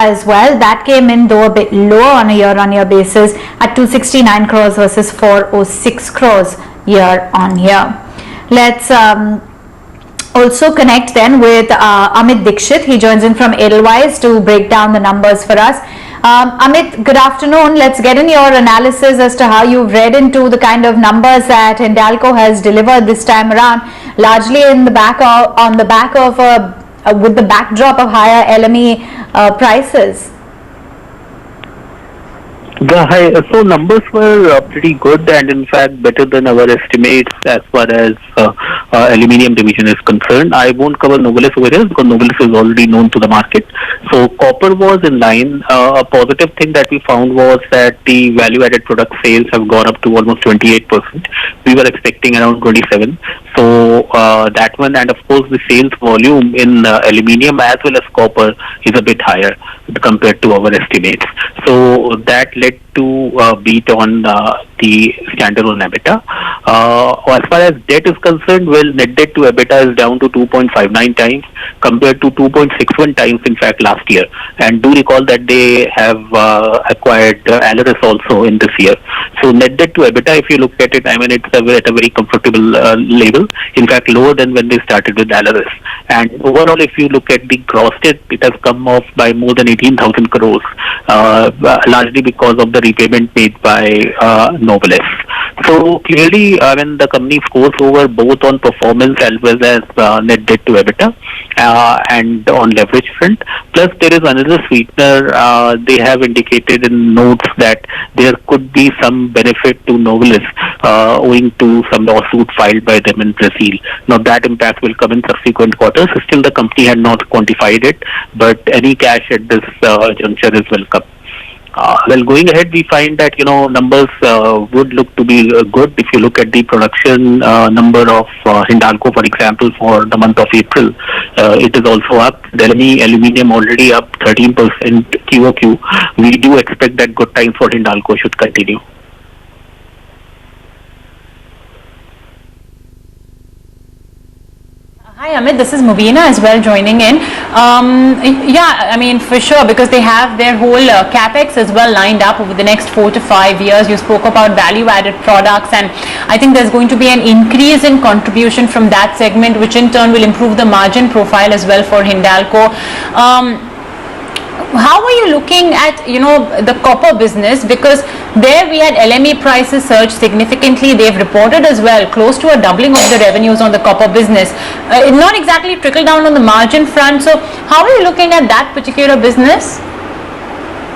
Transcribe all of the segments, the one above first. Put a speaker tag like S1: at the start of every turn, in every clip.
S1: as well. That came in though a bit lower on a year-on-year basis at 269 crores versus 406 crores year-on-year. Let's also connect then with Amit Dixit. He joins in from Edelweiss to break down the numbers for us. Amit, good afternoon. Let's get in your analysis as to how you've read into the kind of numbers that Hindalco has delivered this time around, largely in the back of with the backdrop of higher LME prices.
S2: Yeah, hi. So numbers were pretty good and in fact better than our estimates as far as aluminium division is concerned. I won't cover Novelis over here because Novelis is already known to the market. So copper was in line. A positive thing that we found was that the value-added product sales have gone up to almost 28%. We were expecting around 27. So that one, and of course the sales volume in aluminium as well as copper is a bit higher compared to our estimates. So that led to beat on the standalone EBITDA. As far as debt is concerned, well, net debt to EBITDA is down to 2.59 times compared to 2.61 times in fact last year. And do recall that they have acquired Aleris also in this year. So net debt to EBITDA, if you look at it, I mean it's at a very comfortable level. In fact, lower than when they started with Aleris. And overall, if you look at the gross debt, it has come off by more than 18,000 crores, largely because of the repayment made by Novelis. So clearly, I mean, the company scores over both on performance as well as net debt to EBITDA and on leverage front. Plus, there is another sweetener. They have indicated in notes that there could be some benefit to Novelis owing to some lawsuit filed by them in Brazil. Now, that impact will come in subsequent quarters. Still, the company had not quantified it, but any cash at this juncture is welcome. Well, going ahead, we find that, numbers would look to be good. If you look at the production number of Hindalco, for example, for the month of April, it is also up. Delhi aluminium already up 13% QOQ. We do expect that good times for Hindalco should continue.
S3: Hi Amit, this is Mubina as well joining in. Yeah, I mean for sure, because they have their whole capex as well lined up over the next 4 to 5 years. You spoke about value-added products, and I think there's going to be an increase in contribution from that segment, which in turn will improve the margin profile as well for Hindalco. How are you looking at, the copper business? Because there we had LME prices surge significantly. They've reported as well close to a doubling of the revenues on the copper business. Not exactly trickle down on the margin front. So how are you looking at that particular business?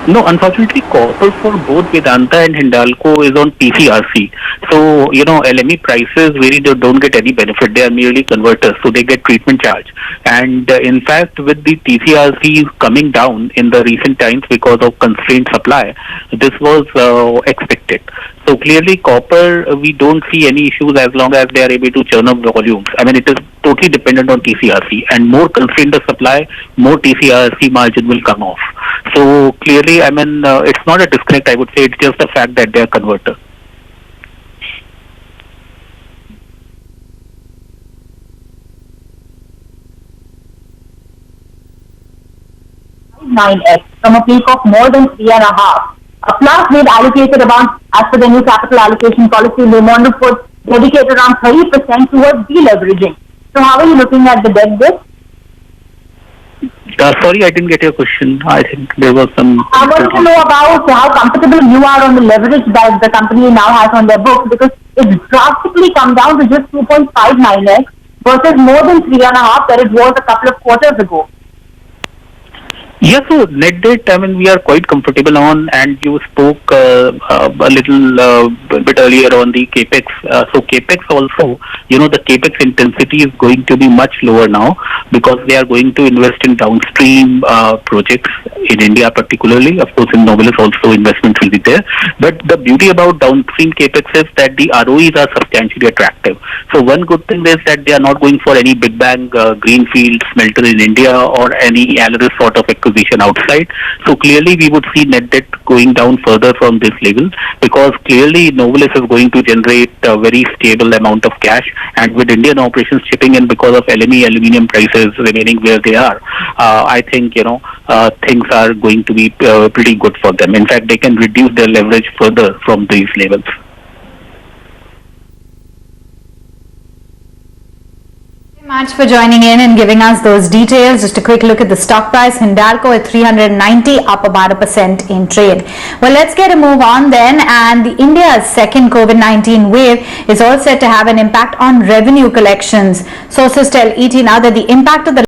S2: No, unfortunately, copper for both Vedanta and Hindalco is on TCRC. So, LME prices really don't get any benefit. They are merely converters, so they get treatment charge. And in fact, with the TCRC coming down in the recent times because of constrained supply, this was expected. So clearly, copper, we don't see any issues as long as they are able to churn up volumes. I mean, it is totally dependent on TCRC, and more constrained the supply, more TCRC margin will come off. So clearly, I mean, it's not a disconnect, I would say, it's just the fact that they are converter.
S4: From a peak of more than 3.5. Plus, we've allocated around, as per the new capital allocation policy, we want to put dedicated around 30% towards deleveraging. So how are you looking at the debt bit?
S2: Sorry, I didn't get your question. I think there was some...
S4: I want to know about how comfortable you are on the leverage that the company now has on their books, because it's drastically come down to just 2.59x versus more than 3.5 that it was a couple of quarters ago.
S2: Yeah, so net debt, I mean, we are quite comfortable on, and you spoke a little bit earlier on the capex. So capex also, the capex intensity is going to be much lower now because they are going to invest in downstream projects in India particularly. Of course, in Novelis also investment will be there. But the beauty about downstream capex is that the ROEs are substantially attractive. So one good thing is that they are not going for any big bang greenfield smelter in India or any Aleris sort of acquisition position outside. So clearly we would see net debt going down further from this level, because clearly Novelis is going to generate a very stable amount of cash, and with Indian operations chipping in because of LME aluminium prices remaining where they are, I think things are going to be pretty good for them. In fact, they can reduce their leverage further from these levels.
S1: Much for joining in and giving us those details. Just a quick look at the stock price. Hindalco at 390, up about 1% in trade. Well, let's get a move on then. And India's second COVID-19 wave is all set to have an impact on revenue collections. Sources tell ET now that the impact of the